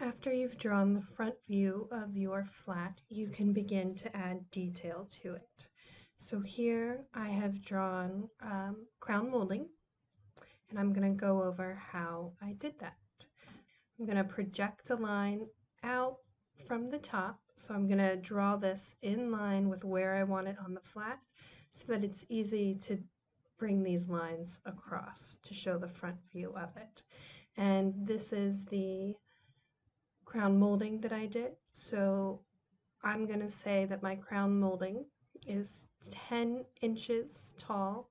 After you've drawn the front view of your flat, you can begin to add detail to it. So here I have drawn crown molding, and I'm going to go over how I did that. I'm going to project a line out from the top, so I'm going to draw this in line with where I want it on the flat so that it's easy to bring these lines across to show the front view of it. And this is the crown molding that I did. So I'm going to say that my crown molding is 10 inches tall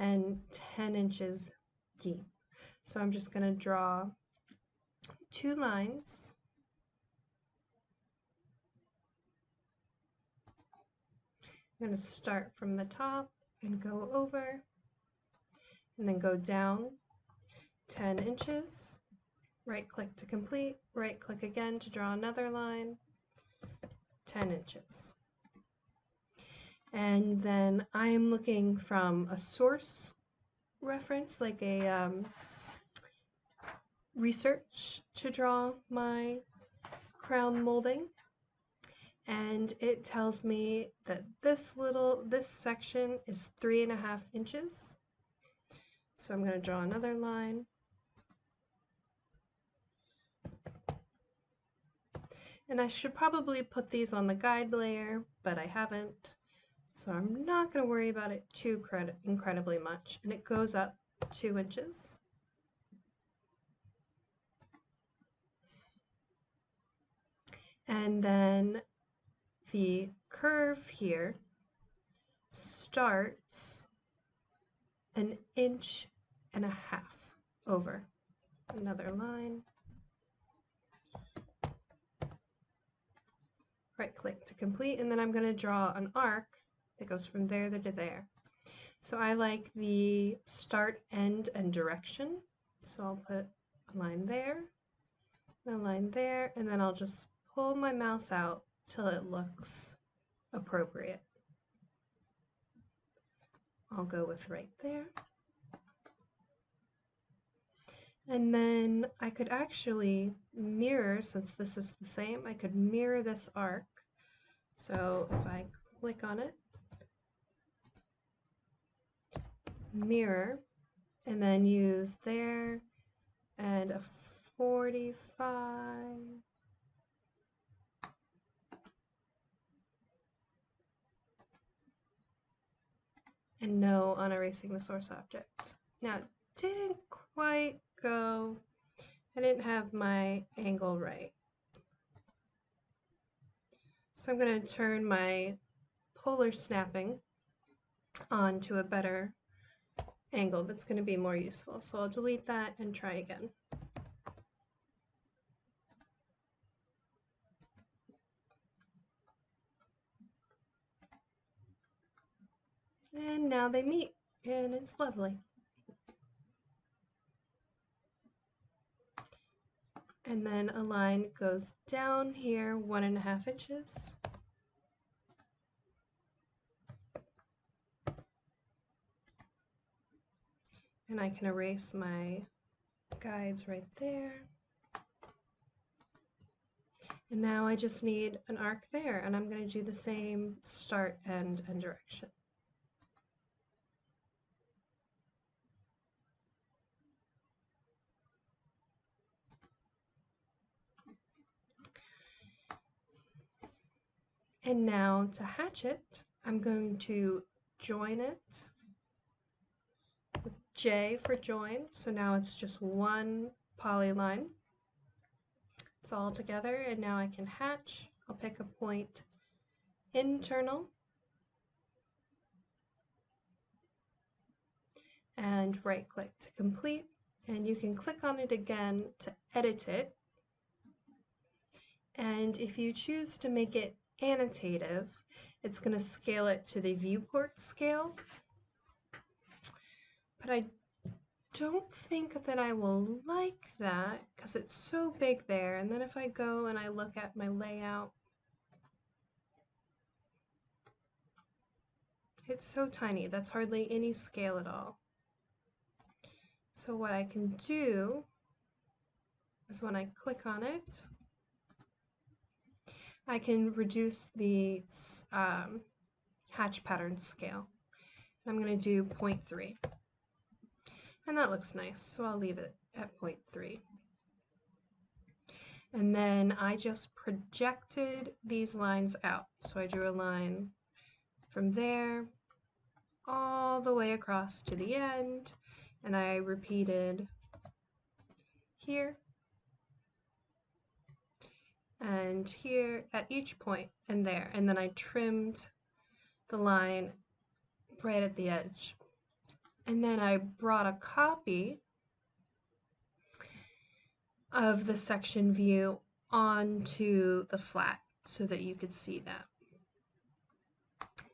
and 10 inches deep. So I'm just going to draw 2 lines. I'm going to start from the top and go over and then go down 10 inches. Right click to complete, right click again to draw another line, 10 inches. And then I am looking from a source reference, like a research, to draw my crown molding. And it tells me that this section is 3.5 inches. So I'm going to draw another line. And I should probably put these on the guide layer, but I haven't. So I'm not going to worry about it too incredibly much. And it goes up 2 inches. And then the curve here starts 1.5 inches over. Another line. Right click to complete, and then I'm going to draw an arc that goes from there to there. So I like the start, end, and direction. So I'll put a line there, a line there, and then I'll just pull my mouse out till it looks appropriate. I'll go with right there. And then I could actually mirror, since this is the same, I could mirror this arc. So if I click on it, mirror, and then use there and a 45. And no on erasing the source object. Now it didn't quite go, I didn't have my angle right. So I'm going to turn my polar snapping on to a better angle that's going to be more useful. So I'll delete that and try again. And now they meet, and it's lovely. And then a line goes down here 1.5 inches. And I can erase my guides right there. And now I just need an arc there, and I'm going to do the same start, end, and direction. And now to hatch it, I'm going to join it with J for join. So now it's just one polyline. It's all together, and now I can hatch. I'll pick a point internal and right click to complete, and you can click on it again to edit it. And if you choose to make it annotative, it's going to scale it to the viewport scale. But I don't think that I will like that because it's so big there. And then if I go and I look at my layout, it's so tiny. That's hardly any scale at all. So what I can do is when I click on it, I can reduce the hatch pattern scale. I'm going to do 0.3. And that looks nice, so I'll leave it at 0.3. And then I just projected these lines out. So I drew a line from there all the way across to the end, and I repeated here and here at each point and there, and then I trimmed the line right at the edge. And then I brought a copy of the section view onto the flat so that you could see that,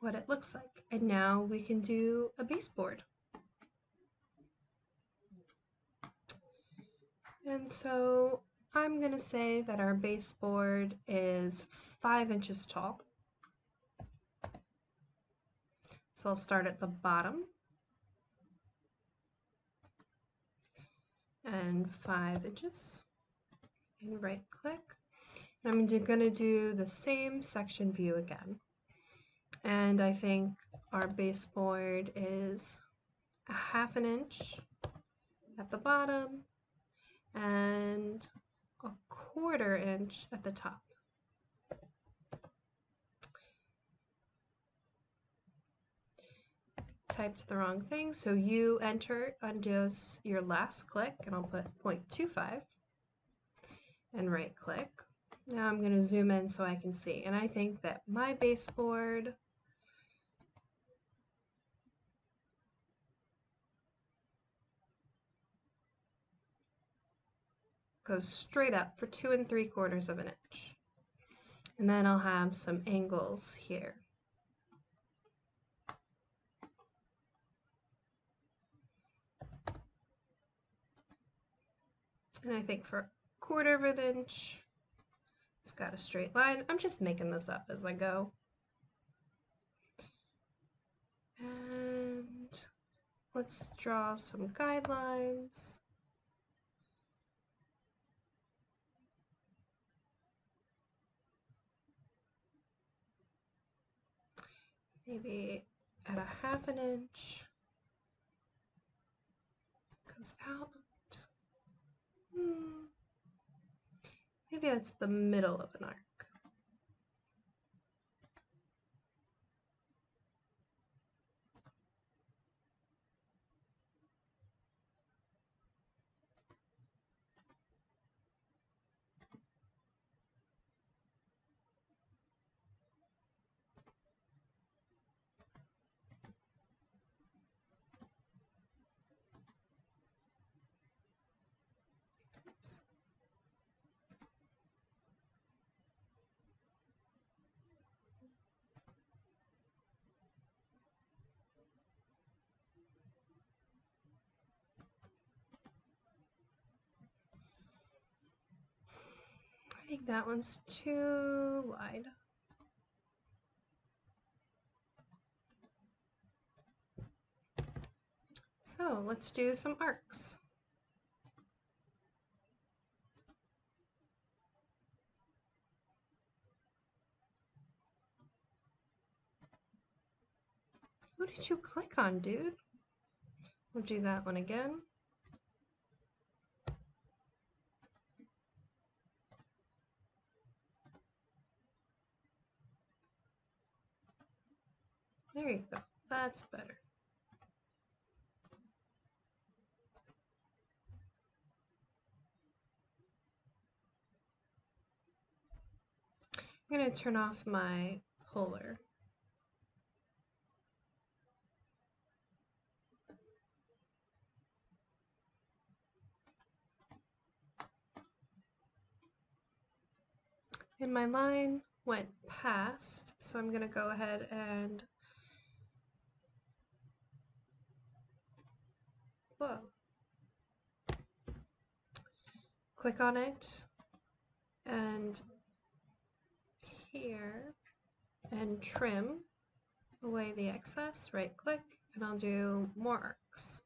what it looks like. And now we can do a baseboard. And so I'm going to say that our baseboard is 5 inches tall. So I'll start at the bottom and 5 inches and right click. And I'm going to do the same section view again. And I think our baseboard is 1/2 inch at the bottom and 1/4 inch at the top. Typed the wrong thing, so you enter on just your last click, and I'll put 0.25 and right click. Now I'm going to zoom in so I can see, and I think that my baseboard goes straight up for 2 3/4 of an inch. And then I'll have some angles here. And I think for 1/4 of an inch, it's got a straight line. I'm just making this up as I go. And let's draw some guidelines. Maybe at 1/2 inch, goes out. Maybe that's the middle of an arc. I think that one's too wide. So let's do some arcs. What did you click on, dude? We'll do that one again. There you go. That's better. I'm going to turn off my puller. And my line went past, so I'm going to go ahead and click on it and here and trim away the excess, right click, and I'll do more arcs.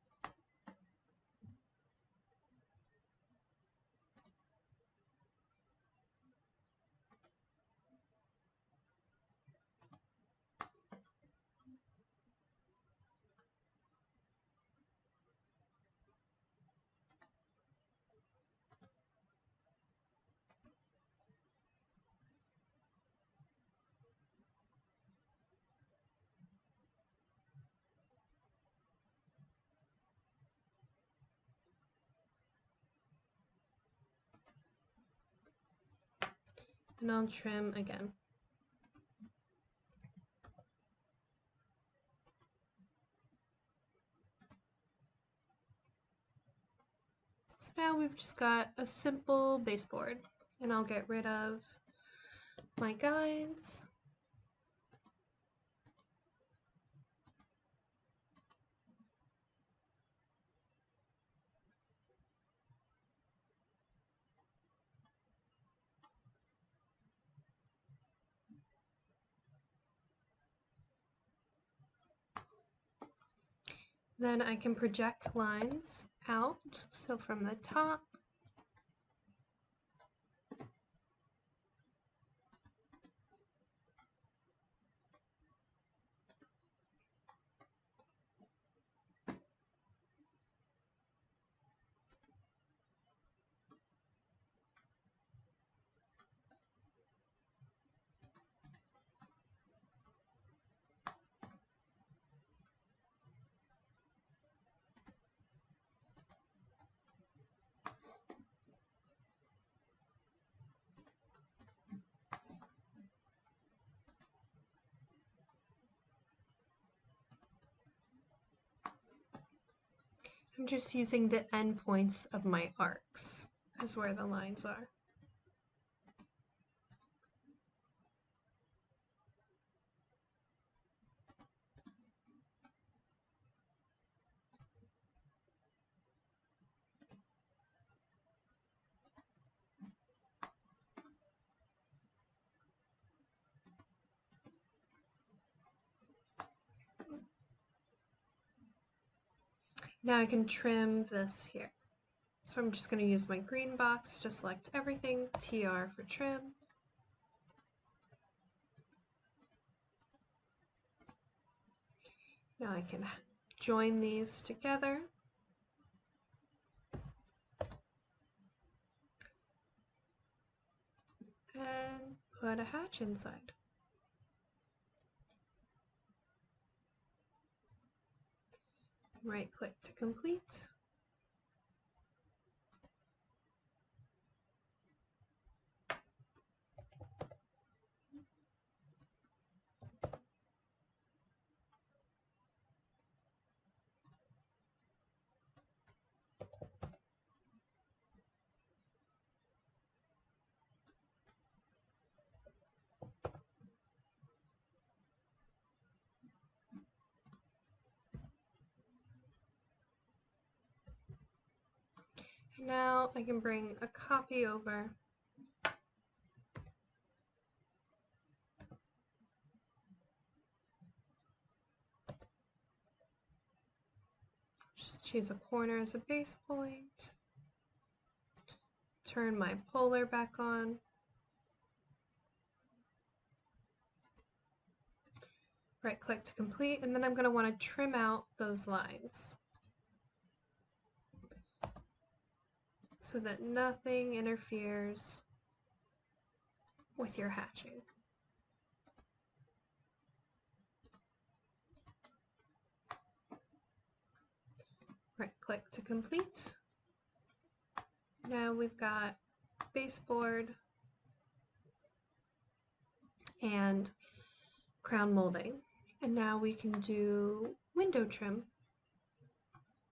and I'll trim again. So now we've just got a simple baseboard, and I'll get rid of my guides. Then I can project lines out, so from the top, I'm just using the endpoints of my arcs as where the lines are. Now I can trim this here. So I'm just going to use my green box to select everything, TR for trim. Now I can join these together. And put a hatch inside. Right click to complete. Now I can bring a copy over. Just choose a corner as a base point. Turn my polar back on. Right click to complete, and then I'm going to want to trim out those lines so that nothing interferes with your hatching. Right click to complete. Now we've got baseboard and crown molding. And now we can do window trim.